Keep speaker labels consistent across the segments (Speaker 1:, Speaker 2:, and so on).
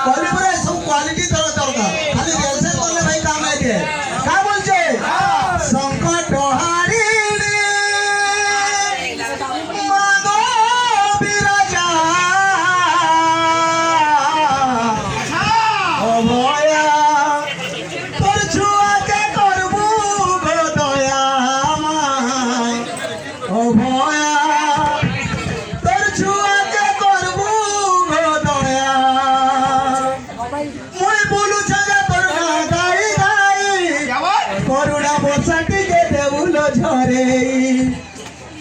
Speaker 1: কলিপুরে সব কোয়ালিটি দরকার খালি রেলসে করলে ভাই কাম নাই দিয়ে কা বলছে সংকট হারিণী মাগো বিরাজা অভয়া তোর ছুয়াকে করবু গো দয়া মায় অভয়া তোর ছুয়াকে করবু গো দয়া মুই বলু জায়গা তোর না গাই গাই করুণা বসাটিকে দেউল ঝরে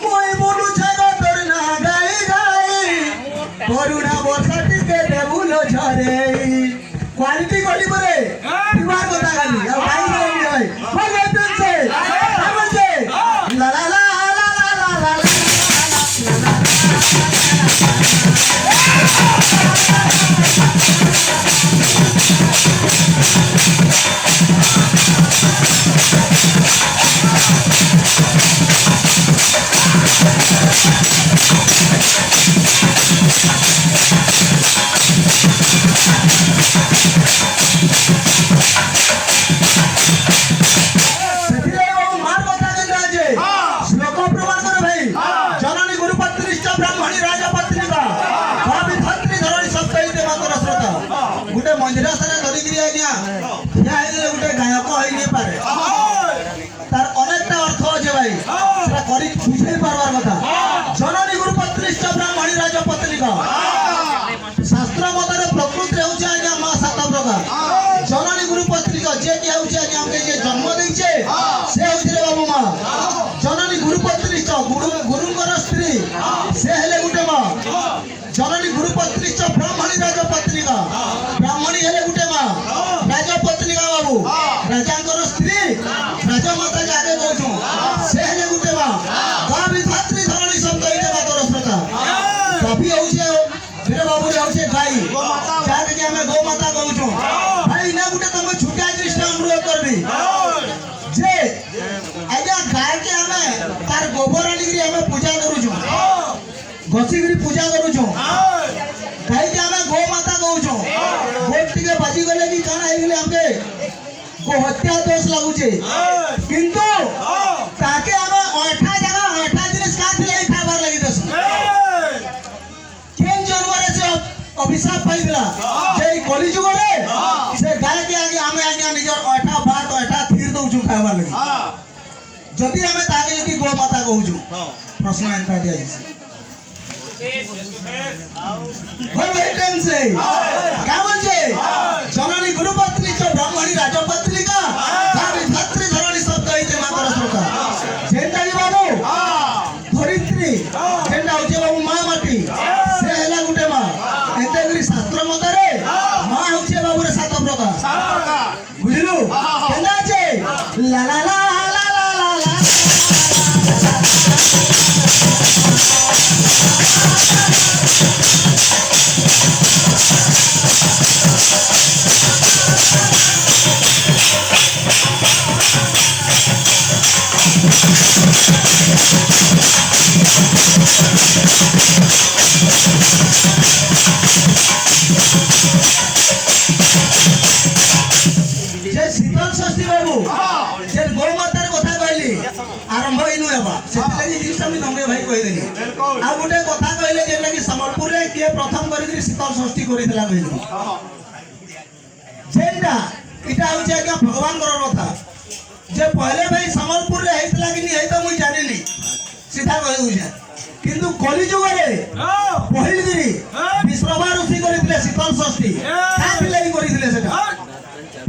Speaker 1: মুই বলু জায়গা তোর না গাই গাই করুণা বসাটিকে দেউল ঝরে क्वालिटी कोली परे दिमाग होता खाली अब भाई नहीं भाई बोल लेते से समझ से ला ला ला ला ला ला ला गुटे मंदिर सारा धरी गिरी आज्ञा या हेले गुटे गायक होई नै पारे तार अनेकटा अर्थ আছে ভাই সেটা করি বুঝাই পারবার কথা জননী গুরুপত্রিষ্ঠ ব্রাহ্মণী রাজপত্নিকা শাস্ত্র মতরে প্রকৃতি হচ্ছে আজ্ঞা মা সাত প্রকার জননী গুরুপত্রিকা যে কি হচ্ছে আজ্ঞা আমাকে যে জন্ম দেইছে সে হচ্ছে বাবু মা জননী গুরুপত্রিষ্ঠ গুরুঙ্গর স্ত্রী সে হেলে গুটে মা जननी गुरुपत्रिष्ठ ब्राह्मणी राजपत्निका ब्राह्मणी हेले गुटे मा राजपत्निका बाबू राजांकर स्त्री राजमाता जागे कहूँ से हेले गुटे मा गावी धात्री धरणी शब्द इटे बातर श्रोता कभी होउछे मेरे बाबू रे होउछे गाई जाके के हमें गौ माता कहूँ भाई ना गुटे तुम छुटिया दृष्टि अनुरोध करबी जे आज्ञा गाय के हमें तार गोबर आनी हमें पूजा करूँ घसीगिरी पूजा करूँ कहीं आम गो माता कहूँ गोट टे बाजी गले कि कण हो हमके गो हत्या दोष लगुचे किंतु ताके आम अठा जगह अठा जिनिस का खाबार लगी दस केन जन्मरे से अभिशाप पाइला जे कली जुग रे से गाय के आगे आमे आगे निजर अठा भात अठा थीर दउछु खाबार लगी जदि आमे ताके यदि गो माता कहूँ प्रश्न एंता दिया जननी गुरुपत्रिष्ठ ब्राह्मणी राजपत्निका गावी धात्री धरणी शब्द इते मातर श्रोता जेंटा जी बाबू धरित्री जेंटा होचे बाबू मां माटी से हेला गुटे मां एते गरी शास्त्र मतरे मां होचे बाबू रे सात प्रकार बुझलु केना छे ला ला ला ला ला ला ला शीतल षष्ठी बाबू जे गौ मातार कथा कहली आरंभ इनु हेबा सेति लागि जिनिस हम नंगे भाई कहि देली आ गुटे कथा कहले जे लागि संबलपुर रे के प्रथम करी शीतल षष्ठी करितला कहली जेंटा इटा होचे आज्ञा भगवान कर कथा जे पहले भाई संबलपुर रे हेतला कि नि हेत मुई जानिली सीधा कहि बुझा किंतु कली जुग रे पहिल गिरी विश्रवा ऋषि करितले शीतल षष्ठी काहे लागि करितले सेटा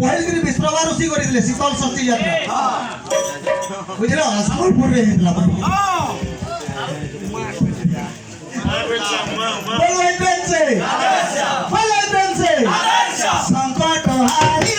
Speaker 1: पहिल गिरी विश्रवा ऋषि करितले शीतल षष्ठी यात्रा बुझलो संबलपुर रे हेतला बोलो इंद्रन से संकट हारी